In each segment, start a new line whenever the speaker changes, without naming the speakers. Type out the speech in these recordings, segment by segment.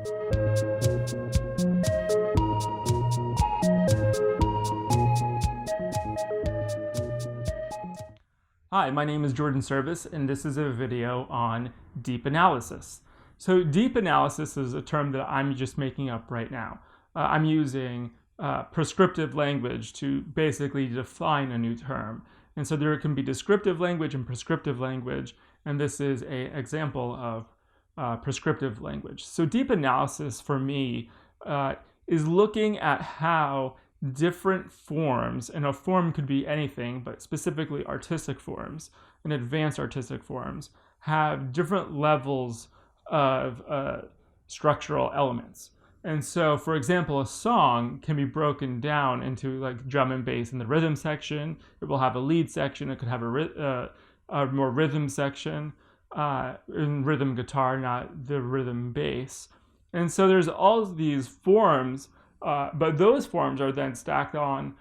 Hi, my name is Jordan Service, and this is a video on deep analysis. So deep analysis is a term that I'm just making up right now. I'm using prescriptive language to basically define a new term. And so there can be descriptive language and prescriptive language, and this is an example of prescriptive language. So deep analysis for me is looking at how different forms, and a form could be anything, but specifically artistic forms and advanced artistic forms, have different levels of structural elements. And so, for example, a song can be broken down into like drum and bass in the rhythm section. It will have a lead section. It could have a more rhythm section, in rhythm guitar, not the rhythm bass. And so there's all of these forms, but those forms are then stacked on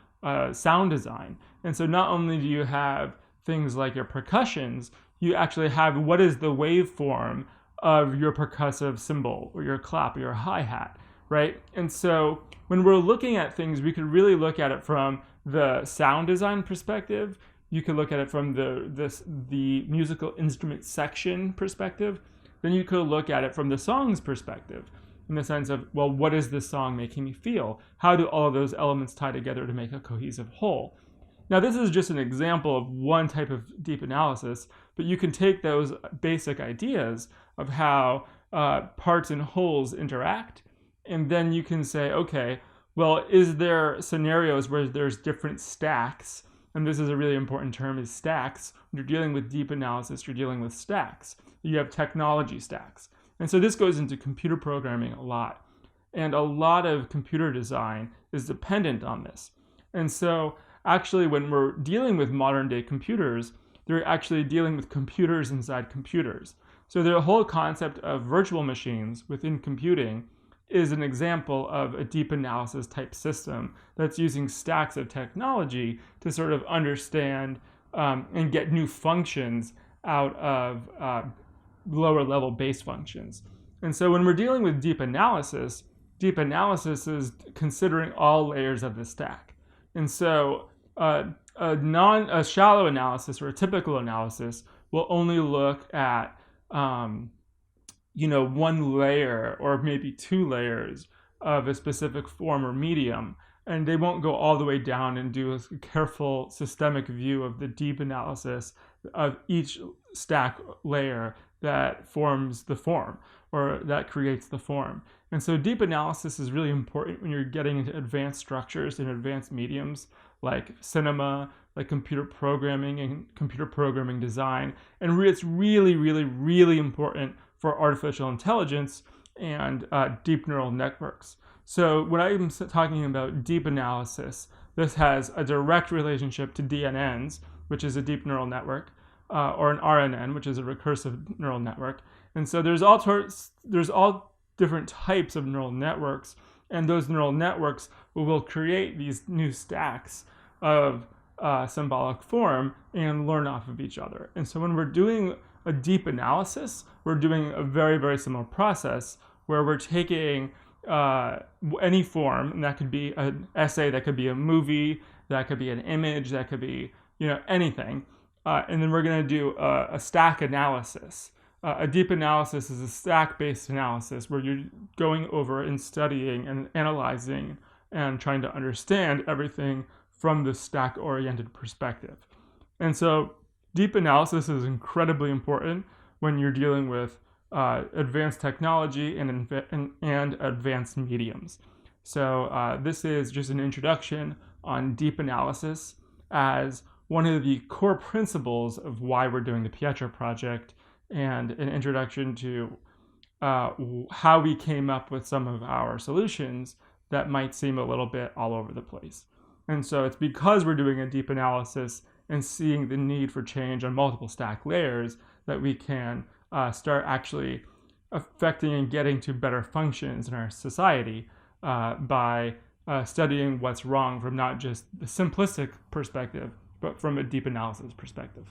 sound design. And so not only do you have things like your percussions, you actually have what is the waveform of your percussive cymbal or your clap or your hi-hat, right? And so when we're looking at things, we could really look at it from the sound design perspective. You could look at it from the musical instrument section perspective. Then you could look at it from the song's perspective, in the sense of, well, what is this song making me feel? How do all of those elements tie together to make a cohesive whole? Now, this is just an example of one type of deep analysis, but you can take those basic ideas of how parts and wholes interact, and then you can say, okay, well, is there scenarios where there's different stacks? And this is a really important term, is stacks. When you're dealing with deep analysis, you're dealing with stacks. You have technology stacks. And so this goes into computer programming a lot. And a lot of computer design is dependent on this. And so actually when we're dealing with modern day computers, they're actually dealing with computers inside computers. So the whole concept of virtual machines within computing is an example of a deep analysis type system that's using stacks of technology to sort of understand and get new functions out of lower level base functions. And so when we're dealing with deep analysis is considering all layers of the stack. And so a shallow analysis or a typical analysis will only look at one layer or maybe two layers of a specific form or medium, and they won't go all the way down and do a careful systemic view of the deep analysis of each stack layer that forms the form or that creates the form. And so deep analysis is really important when you're getting into advanced structures and advanced mediums like cinema, like computer programming and computer programming design. And it's really, really, really important for artificial intelligence and deep neural networks. So when I'm talking about deep analysis, this has a direct relationship to DNNs, which is a deep neural network, or an RNN, which is a recursive neural network. And so there's all different types of neural networks, and those neural networks will create these new stacks of symbolic form and learn off of each other. And so when we're doing a deep analysis, we're doing a very, very similar process where we're taking any form, and that could be an essay, that could be a movie, that could be an image, that could be anything. And then we're going to do a stack analysis. A deep analysis is a stack-based analysis where you're going over and studying and analyzing and trying to understand everything from the stack-oriented perspective. And so deep analysis is incredibly important when you're dealing with advanced technology and advanced mediums. So this is just an introduction on deep analysis as one of the core principles of why we're doing the Pietro project, and an introduction to how we came up with some of our solutions that might seem a little bit all over the place. And so it's because we're doing a deep analysis and seeing the need for change on multiple stack layers that we can start actually affecting and getting to better functions in our society by studying what's wrong from not just the simplistic perspective, but from a deep analysis perspective.